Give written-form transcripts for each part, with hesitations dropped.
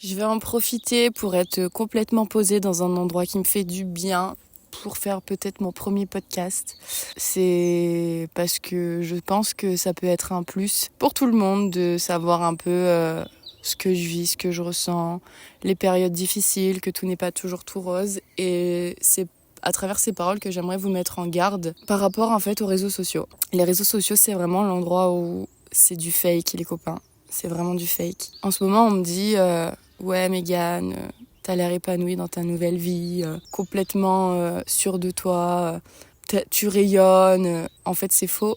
Je vais en profiter pour être complètement posée dans un endroit qui me fait du bien, pour faire peut-être mon premier podcast. C'est parce que je pense que ça peut être un plus pour tout le monde de savoir un peu ce que je vis, ce que je ressens, les périodes difficiles, que tout n'est pas toujours tout rose. Et c'est à travers ces paroles que j'aimerais vous mettre en garde par rapport en fait aux réseaux sociaux. Les réseaux sociaux, c'est vraiment l'endroit où c'est du fake, les copains. C'est vraiment du fake. En ce moment, on me dit ouais, Mégane, t'as l'air épanouie dans ta nouvelle vie, complètement sûre de toi, tu rayonnes. En fait, c'est faux.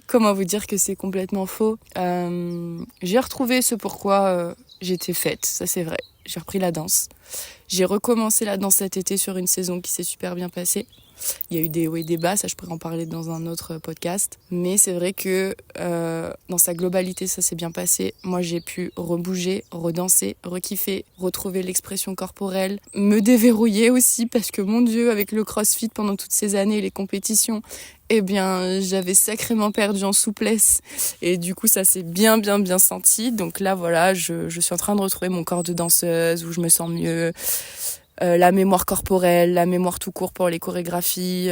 Comment vous dire que c'est complètement faux? J'ai retrouvé ce pourquoi j'étais faite, ça c'est vrai. J'ai repris la danse. J'ai recommencé la danse cet été sur une saison qui s'est super bien passée. Il y a eu des hauts et des bas, ça je pourrais en parler dans un autre podcast. Mais c'est vrai que dans sa globalité, ça s'est bien passé. Moi, j'ai pu rebouger, redanser, rekiffer, retrouver l'expression corporelle, me déverrouiller aussi parce que mon Dieu, avec le crossfit pendant toutes ces années et les compétitions, eh bien, j'avais sacrément perdu en souplesse. Et du coup, ça s'est bien senti. Donc là, voilà, je suis en train de retrouver mon corps de danseuse où je me sens mieux. La mémoire corporelle, la mémoire tout court pour les chorégraphies.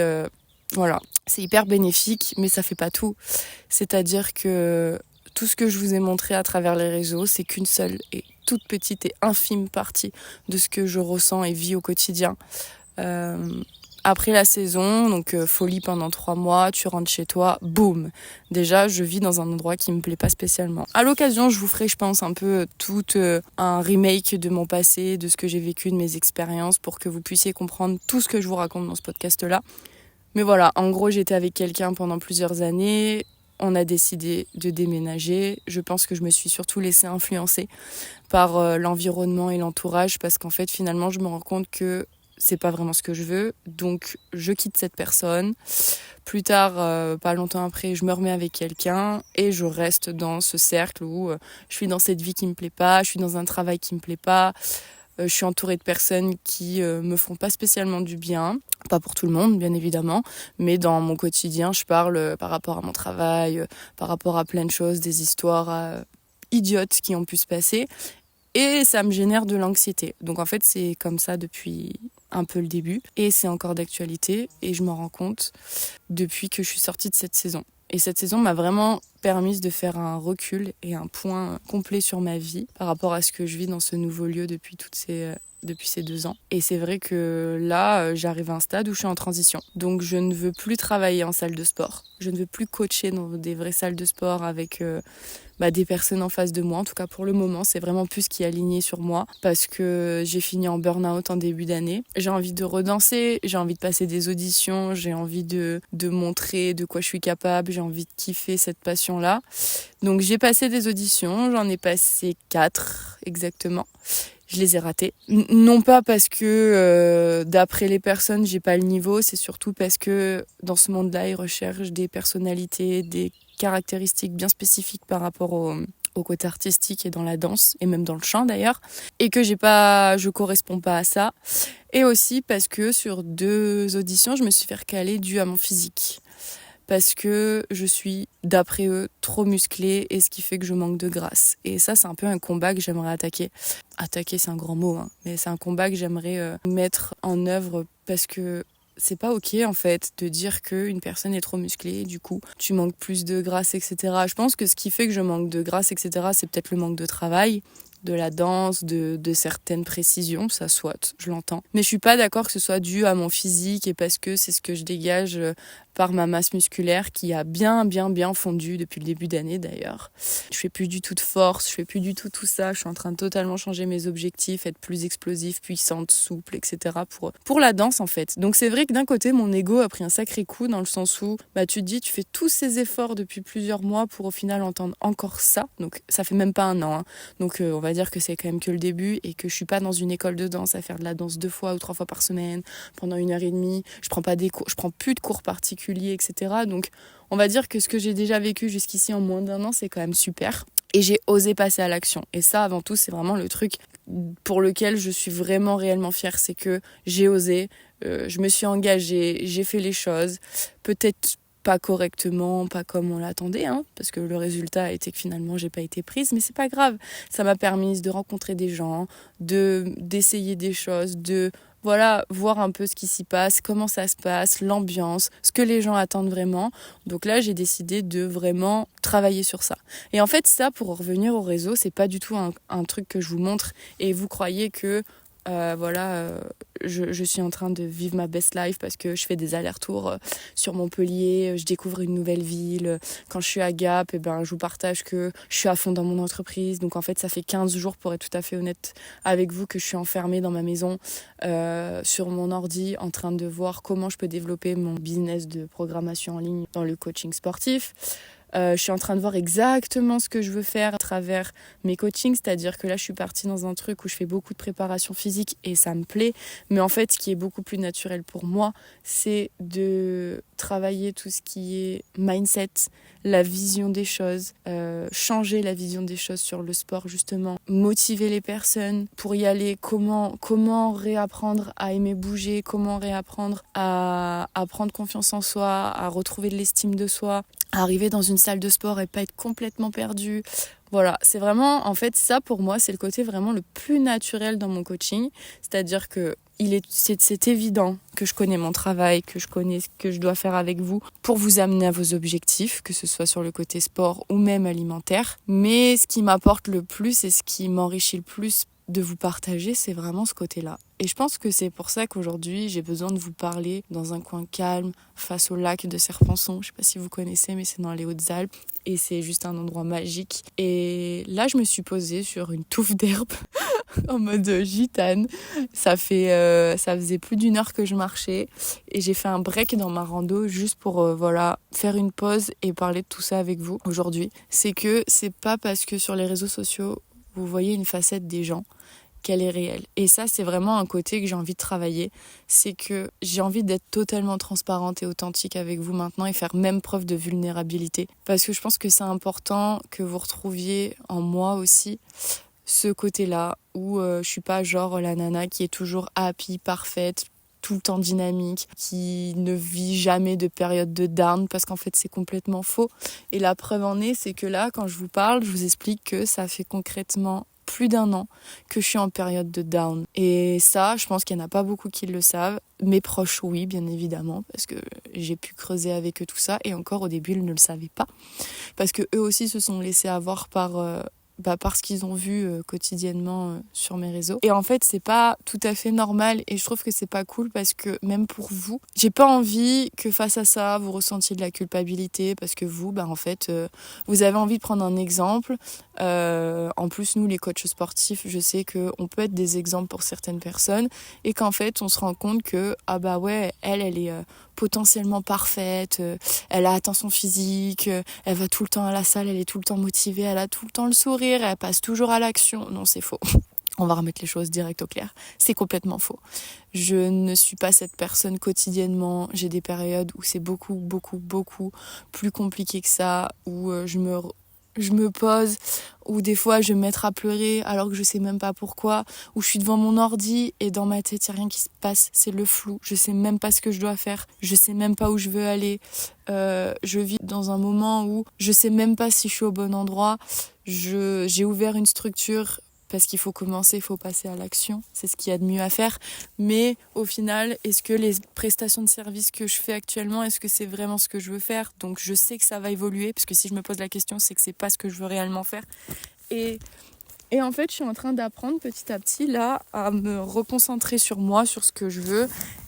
Voilà, c'est hyper bénéfique, mais ça fait pas tout. C'est-à-dire que tout ce que je vous ai montré à travers les réseaux, c'est qu'une seule et toute petite et infime partie de ce que je ressens et vis au quotidien. Après la saison, donc folie pendant 3 mois, tu rentres chez toi, boum. Déjà, je vis dans un endroit qui me plaît pas spécialement. À l'occasion, je vous ferai, je pense, un peu tout un remake de mon passé, de ce que j'ai vécu, de mes expériences, pour que vous puissiez comprendre tout ce que je vous raconte dans ce podcast-là. Mais voilà, en gros, j'étais avec quelqu'un pendant plusieurs années. On a décidé de déménager. Je pense que je me suis surtout laissée influencer par l'environnement et l'entourage parce qu'en fait, finalement, je me rends compte que c'est pas vraiment ce que je veux, donc je quitte cette personne. Plus tard, pas longtemps après, je me remets avec quelqu'un et je reste dans ce cercle où je suis dans cette vie qui me plaît pas, je suis dans un travail qui me plaît pas, je suis entourée de personnes qui me font pas spécialement du bien. Pas pour tout le monde, bien évidemment, mais dans mon quotidien, je parle par rapport à mon travail, par rapport à plein de choses, des histoires idiotes qui ont pu se passer. Et ça me génère de l'anxiété. Donc en fait, c'est comme ça depuis un peu le début. Et c'est encore d'actualité. Et je m'en rends compte depuis que je suis sortie de cette saison. Et cette saison m'a vraiment permis de faire un recul et un point complet sur ma vie par rapport à ce que je vis dans ce nouveau lieu depuis ces 2 ans. Et c'est vrai que là, j'arrive à un stade où je suis en transition. Donc je ne veux plus travailler en salle de sport. Je ne veux plus coacher dans des vraies salles de sport avec des personnes en face de moi. En tout cas, pour le moment, c'est vraiment plus ce qui est aligné sur moi parce que j'ai fini en burn-out en début d'année. J'ai envie de redanser, j'ai envie de passer des auditions, j'ai envie de montrer de quoi je suis capable, j'ai envie de kiffer cette passion-là. Donc j'ai passé des auditions, j'en ai passé 4 exactement. Je les ai ratées. Non pas parce que d'après les personnes, j'ai pas le niveau, c'est surtout parce que dans ce monde-là, ils recherchent des personnalités, des caractéristiques bien spécifiques par rapport au côté artistique et dans la danse et même dans le chant d'ailleurs, et que je corresponds pas à ça. Et aussi parce que sur 2 auditions, je me suis fait recaler dû à mon physique. Parce que je suis, d'après eux, trop musclée et ce qui fait que je manque de grâce. Et ça, c'est un peu un combat que j'aimerais attaquer. Attaquer, c'est un grand mot, hein, mais c'est un combat que j'aimerais mettre en œuvre parce que c'est pas ok en fait de dire qu'une personne est trop musclée, du coup tu manques plus de grâce, etc. Je pense que ce qui fait que je manque de grâce, etc., c'est peut-être le manque de travail, de la danse, de certaines précisions, ça soit, je l'entends. Mais je suis pas d'accord que ce soit dû à mon physique et parce que c'est ce que je dégage par ma masse musculaire qui a bien fondu depuis le début d'année d'ailleurs. Je fais plus du tout de force, je fais plus du tout ça, je suis en train de totalement changer mes objectifs, être plus explosive, puissante, souple, etc. pour la danse en fait. Donc c'est vrai que d'un côté mon ego a pris un sacré coup dans le sens où tu te dis tu fais tous ces efforts depuis plusieurs mois pour au final entendre encore ça. Donc ça fait même pas un an, hein. Donc on va dire que c'est quand même que le début et que je suis pas dans une école de danse à faire de la danse 2 fois ou 3 fois par semaine pendant 1 heure et demie. Je prends pas des cours, je prends plus de cours particuliers, etc. Donc on va dire que ce que j'ai déjà vécu jusqu'ici en moins d'1 an, c'est quand même super. Et j'ai osé passer à l'action. Et ça, avant tout, c'est vraiment le truc pour lequel je suis vraiment réellement fière. C'est que j'ai osé, je me suis engagée, j'ai fait les choses. Peut-être pas correctement, pas comme on l'attendait, parce que le résultat a été que finalement j'ai pas été prise, mais c'est pas grave. Ça m'a permis de rencontrer des gens, d'essayer des choses, de voir un peu ce qui s'y passe, comment ça se passe, l'ambiance, ce que les gens attendent vraiment. Donc là, j'ai décidé de vraiment travailler sur ça. Et en fait, ça, pour revenir au réseau, c'est pas du tout un truc que je vous montre et vous croyez que je suis en train de vivre ma best life parce que je fais des allers-retours sur Montpellier, je découvre une nouvelle ville. Quand je suis à Gap, je vous partage que je suis à fond dans mon entreprise. Donc en fait, ça fait 15 jours, pour être tout à fait honnête avec vous, que je suis enfermée dans ma maison sur mon ordi en train de voir comment je peux développer mon business de programmation en ligne dans le coaching sportif. Je suis en train de voir exactement ce que je veux faire à travers mes coachings, c'est-à-dire que là je suis partie dans un truc où je fais beaucoup de préparation physique et ça me plaît, mais en fait ce qui est beaucoup plus naturel pour moi, c'est de travailler tout ce qui est mindset, la vision des choses, changer la vision des choses sur le sport justement, motiver les personnes pour y aller, comment réapprendre à aimer bouger, comment réapprendre à prendre confiance en soi, à retrouver de l'estime de soi, à arriver dans une salle de sport et pas être complètement perdu. Voilà, c'est vraiment, en fait, ça pour moi, c'est le côté vraiment le plus naturel dans mon coaching. C'est-à-dire que c'est évident que je connais mon travail, que je connais ce que je dois faire avec vous pour vous amener à vos objectifs, que ce soit sur le côté sport ou même alimentaire. Mais ce qui m'apporte le plus et ce qui m'enrichit le plus de vous partager, c'est vraiment ce côté-là. Et je pense que c'est pour ça qu'aujourd'hui, j'ai besoin de vous parler dans un coin calme, face au lac de Serpenson. Je sais pas si vous connaissez, mais c'est dans les Hautes-Alpes. Et c'est juste un endroit magique. Et là, je me suis posée sur une touffe d'herbe en mode gitane. Ça faisait plus d'une heure que je marchais. Et j'ai fait un break dans ma rando juste pour faire une pause et parler de tout ça avec vous aujourd'hui. C'est que c'est pas parce que sur les réseaux sociaux, vous voyez une facette des gens qu'elle est réelle. Et ça, c'est vraiment un côté que j'ai envie de travailler. C'est que j'ai envie d'être totalement transparente et authentique avec vous maintenant et faire même preuve de vulnérabilité. Parce que je pense que c'est important que vous retrouviez en moi aussi ce côté-là où je suis pas genre la nana qui est toujours happy, parfaite, tout le temps dynamique, qui ne vit jamais de période de down, parce qu'en fait c'est complètement faux. Et la preuve en est, c'est que là, quand je vous parle, je vous explique que ça fait concrètement plus d'1 an que je suis en période de down. Et ça, je pense qu'il n'y en a pas beaucoup qui le savent. Mes proches, oui, bien évidemment, parce que j'ai pu creuser avec eux tout ça. Et encore, au début, ils ne le savaient pas. Parce que eux aussi se sont laissés avoir par ce qu'ils ont vu quotidiennement sur mes réseaux. Et en fait, c'est pas tout à fait normal et je trouve que c'est pas cool parce que même pour vous, j'ai pas envie que face à ça, vous ressentiez de la culpabilité parce que vous, en fait, vous avez envie de prendre un exemple. En plus, nous, les coachs sportifs, je sais qu'on peut être des exemples pour certaines personnes et qu'en fait, on se rend compte que, elle est potentiellement parfaite, elle a atteint son physique, elle va tout le temps à la salle, elle est tout le temps motivée, elle a tout le temps le sourire, elle passe toujours à l'action. Non, c'est faux. On va remettre les choses direct au clair. C'est complètement faux. Je ne suis pas cette personne quotidiennement. J'ai des périodes où c'est beaucoup, beaucoup, beaucoup plus compliqué que ça, où je me pose, où des fois je vais me mettre à pleurer alors que je sais même pas pourquoi, où je suis devant mon ordi et dans ma tête il n'y a rien qui se passe, c'est le flou, je sais même pas ce que je dois faire, je sais même pas où je veux aller, je vis dans un moment où je sais même pas si je suis au bon endroit, j'ai ouvert une structure parce qu'il faut commencer, il faut passer à l'action, c'est ce qu'il y a de mieux à faire. Mais au final, est-ce que les prestations de services que je fais actuellement, est-ce que c'est vraiment ce que je veux faire ? Donc je sais que ça va évoluer, parce que si je me pose la question, c'est que c'est pas ce que je veux réellement faire. Et en fait, je suis en train d'apprendre petit à petit là à me reconcentrer sur moi, sur ce que je veux,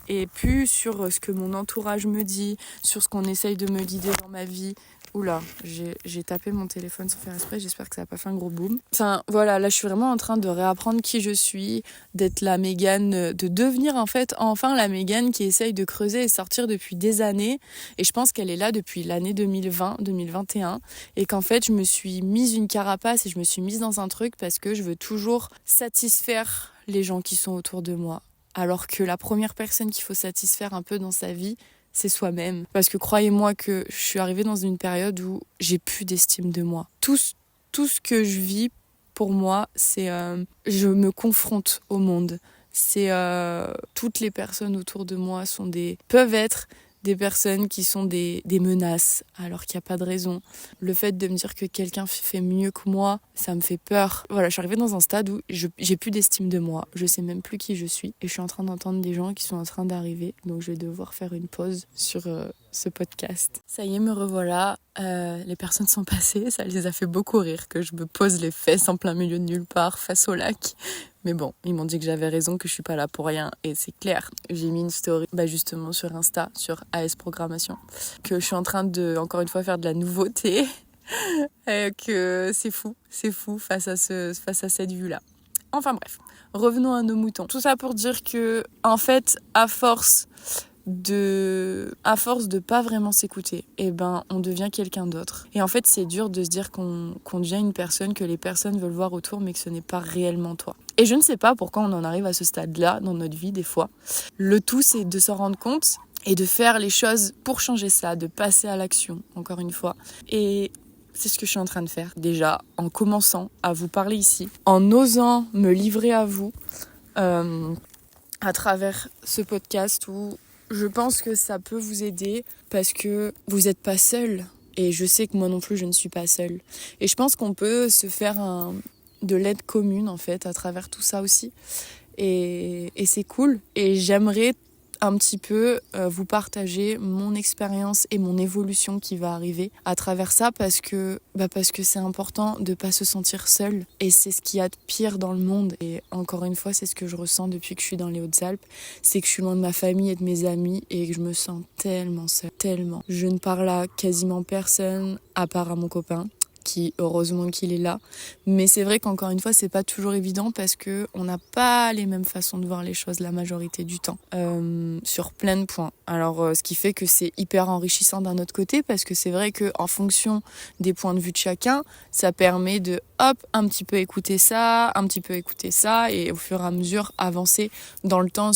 et plus sur ce que mon entourage me dit, sur ce qu'on essaye de me guider dans ma vie. Oula, j'ai tapé mon téléphone sans faire exprès, j'espère que ça n'a pas fait un gros boom. Enfin, voilà, là je suis vraiment en train de réapprendre qui je suis, d'être la Mégane, de devenir en fait enfin la Mégane qui essaye de creuser et sortir depuis des années. Et je pense qu'elle est là depuis l'année 2020-2021. Et qu'en fait, je me suis mise une carapace et je me suis mise dans un truc parce que je veux toujours satisfaire les gens qui sont autour de moi. Alors que la première personne qu'il faut satisfaire un peu dans sa vie, c'est soi-même. Parce que croyez-moi que je suis arrivée dans une période où j'ai plus d'estime de moi. Tout ce que je vis, pour moi, c'est... je me confronte au monde. C'est... toutes les personnes autour de moi peuvent être des personnes qui sont des menaces alors qu'il n'y a pas de raison. Le fait de me dire que quelqu'un fait mieux que moi, ça me fait peur. Voilà, je suis arrivée dans un stade où j'ai plus d'estime de moi, je sais même plus qui je suis et je suis en train d'entendre des gens qui sont en train d'arriver, donc je vais devoir faire une pause sur ce podcast. Ça y est, me revoilà. Les personnes sont passées, ça les a fait beaucoup rire que je me pose les fesses en plein milieu de nulle part face au lac. Mais bon, ils m'ont dit que j'avais raison, que je suis pas là pour rien. Et c'est clair. J'ai mis une story justement sur Insta, sur AS Programmation, que je suis en train de, encore une fois, faire de la nouveauté. Et que c'est fou face à cette vue-là. Enfin bref, revenons à nos moutons. Tout ça pour dire que, en fait, à force de pas vraiment s'écouter, on devient quelqu'un d'autre. Et en fait, c'est dur de se dire qu'on devient une personne que les personnes veulent voir autour, mais que ce n'est pas réellement toi. Et je ne sais pas pourquoi on en arrive à ce stade-là dans notre vie, des fois. Le tout, c'est de s'en rendre compte et de faire les choses pour changer ça, de passer à l'action, encore une fois. Et c'est ce que je suis en train de faire, déjà, en commençant à vous parler ici, en osant me livrer à vous à travers ce podcast où je pense que ça peut vous aider parce que vous n'êtes pas seul. Et je sais que moi non plus, je ne suis pas seule. Et je pense qu'on peut se faire de l'aide commune, en fait, à travers tout ça aussi. Et c'est cool. Et j'aimerais un petit peu vous partager mon expérience et mon évolution qui va arriver à travers ça parce que c'est important de pas se sentir seul et c'est ce qu'il y a de pire dans le monde et encore une fois c'est ce que je ressens depuis que je suis dans les Hautes-Alpes, c'est que je suis loin de ma famille et de mes amis et que je me sens tellement seule, tellement. Je ne parle à quasiment personne à part à mon copain qui heureusement qu'il est là, mais c'est vrai qu'encore une fois c'est pas toujours évident parce que on n'a pas les mêmes façons de voir les choses la majorité du temps sur plein de points. Alors ce qui fait que c'est hyper enrichissant d'un autre côté parce que c'est vrai que en fonction des points de vue de chacun, ça permet de un petit peu écouter ça, et au fur et à mesure avancer dans le temps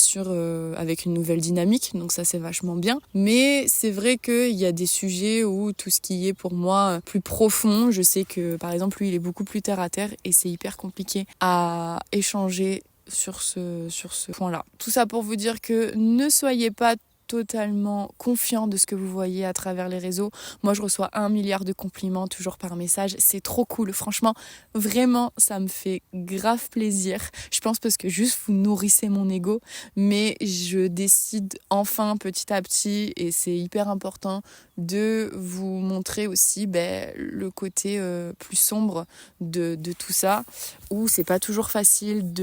avec une nouvelle dynamique, donc ça c'est vachement bien. Mais c'est vrai qu'il y a des sujets où tout ce qui est pour moi plus profond, je sais que par exemple lui il est beaucoup plus terre à terre et c'est hyper compliqué à échanger sur ce point-là. Tout ça pour vous dire que ne soyez pas totalement confiant de ce que vous voyez à travers les réseaux. Moi, je reçois 1 milliard de compliments toujours par message. C'est trop cool. Franchement, vraiment, ça me fait grave plaisir. Je pense parce que juste vous nourrissez mon ego. Mais je décide enfin petit à petit, et c'est hyper important, de vous montrer aussi le côté plus sombre de tout ça, où c'est pas toujours facile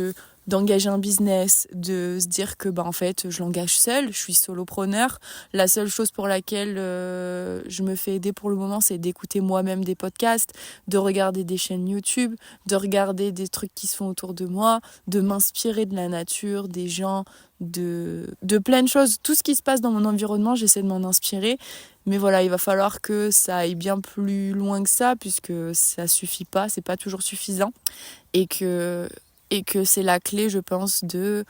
d'engager un business, de se dire que en fait je l'engage seule, je suis solopreneur. La seule chose pour laquelle je me fais aider pour le moment, c'est d'écouter moi-même des podcasts, de regarder des chaînes YouTube, de regarder des trucs qui se font autour de moi, de m'inspirer de la nature, des gens, de plein de choses. Tout ce qui se passe dans mon environnement, j'essaie de m'en inspirer. Mais voilà, il va falloir que ça aille bien plus loin que ça, puisque ça suffit pas, c'est pas toujours suffisant. Et que c'est la clé, je pense, de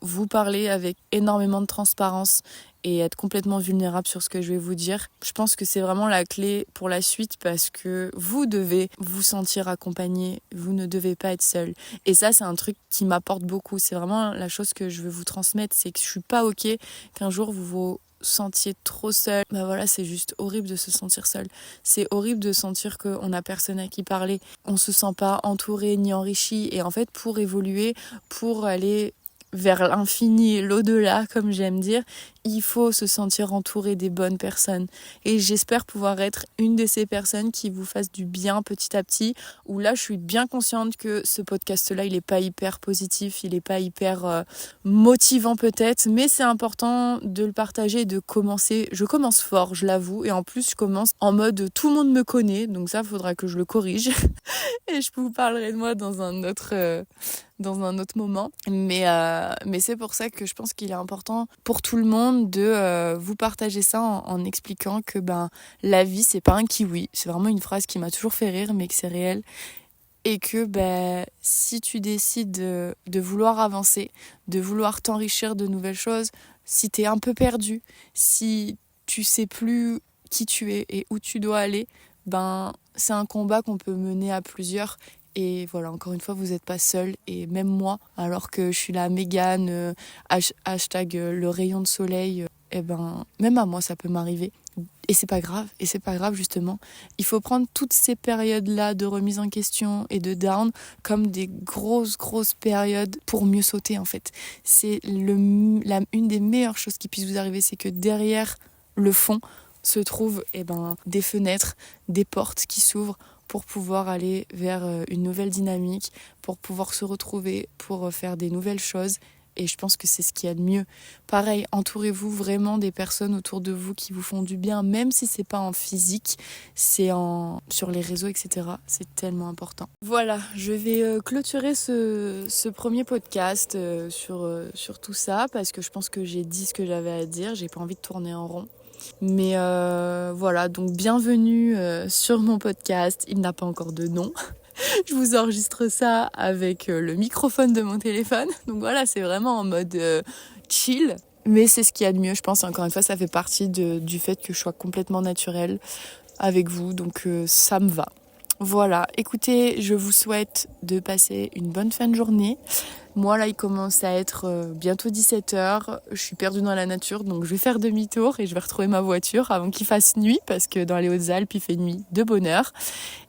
vous parler avec énormément de transparence et être complètement vulnérable sur ce que je vais vous dire. Je pense que c'est vraiment la clé pour la suite parce que vous devez vous sentir accompagné, vous ne devez pas être seul. Et ça, c'est un truc qui m'apporte beaucoup. C'est vraiment la chose que je veux vous transmettre, c'est que je suis pas OK qu'un jour vous sentiez trop seul. C'est juste horrible de se sentir seul. C'est horrible de sentir qu'on n'a personne à qui parler. On se sent pas entouré ni enrichi. Et en fait, pour évoluer, pour aller vers l'infini et l'au-delà, comme j'aime dire, il faut se sentir entouré des bonnes personnes. Et j'espère pouvoir être une de ces personnes qui vous fasse du bien petit à petit, où là, je suis bien consciente que ce podcast-là, il est pas hyper positif, il est pas hyper motivant peut-être, mais c'est important de le partager et de commencer. Je commence fort, je l'avoue, et en plus, je commence en mode tout le monde me connaît, donc ça, faudra que je le corrige. Et je vous parlerai de moi dans un autre moment. Mais c'est pour ça que je pense qu'il est important pour tout le monde de vous partager ça en expliquant que la vie, c'est pas un kiwi. C'est vraiment une phrase qui m'a toujours fait rire, mais que c'est réel. Et que si tu décides de vouloir avancer, de vouloir t'enrichir de nouvelles choses, si t'es un peu perdu, si tu sais plus qui tu es et où tu dois aller, c'est un combat qu'on peut mener à plusieurs. Et voilà, encore une fois, vous n'êtes pas seul. Et même moi, alors que je suis la Mégane, hashtag le rayon de soleil même à moi ça peut m'arriver. Et c'est pas grave, justement. Il faut prendre toutes ces périodes-là de remise en question et de down comme des grosses périodes pour mieux sauter en fait. C'est une des meilleures choses qui puisse vous arriver, c'est que derrière le fond se trouvent des fenêtres, des portes qui s'ouvrent pour pouvoir aller vers une nouvelle dynamique, pour pouvoir se retrouver, pour faire des nouvelles choses. Et je pense que c'est ce qu'il y a de mieux. Pareil, entourez-vous vraiment des personnes autour de vous qui vous font du bien, même si c'est pas en physique, c'est sur les réseaux, etc. C'est tellement important. Voilà, je vais clôturer ce premier podcast sur tout ça, parce que je pense que j'ai dit ce que j'avais à dire, j'ai pas envie de tourner en rond. Mais voilà, donc bienvenue sur mon podcast, il n'a pas encore de nom. Je vous enregistre ça avec le microphone de mon téléphone. Donc voilà, c'est vraiment en mode chill. Mais c'est ce qu'il y a de mieux, je pense. Encore une fois, ça fait partie du fait que je sois complètement naturelle avec vous. Donc ça me va. Voilà, écoutez, je vous souhaite de passer une bonne fin de journée. Moi, là, il commence à être bientôt 17h. Je suis perdue dans la nature, donc je vais faire demi-tour et je vais retrouver ma voiture avant qu'il fasse nuit, parce que dans les Hautes-Alpes, il fait nuit de bonne heure.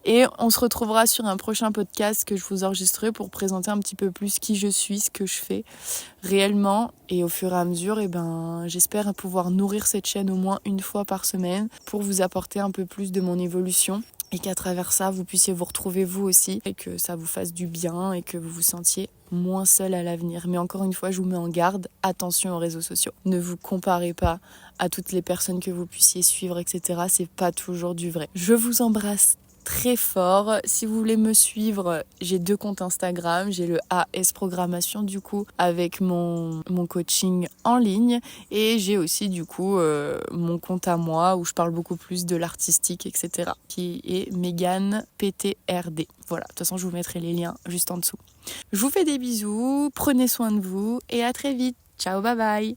Et on se retrouvera sur un prochain podcast que je vous enregistrerai pour présenter un petit peu plus qui je suis, ce que je fais réellement. Et au fur et à mesure, j'espère pouvoir nourrir cette chaîne au moins une fois par semaine pour vous apporter un peu plus de mon évolution. Et qu'à travers ça, vous puissiez vous retrouver vous aussi et que ça vous fasse du bien et que vous vous sentiez moins seul à l'avenir. Mais encore une fois, je vous mets en garde, attention aux réseaux sociaux. Ne vous comparez pas à toutes les personnes que vous puissiez suivre, etc. C'est pas toujours du vrai. Je vous embrasse très fort. Si vous voulez me suivre, j'ai 2 comptes Instagram. J'ai le AS Programmation du coup avec mon coaching en ligne, et j'ai aussi du coup mon compte à moi où je parle beaucoup plus de l'artistique, etc. qui est Megan PTRD. Voilà, de toute façon je vous mettrai les liens juste en dessous. Je vous fais des bisous, prenez soin de vous et à très vite. Ciao, bye bye.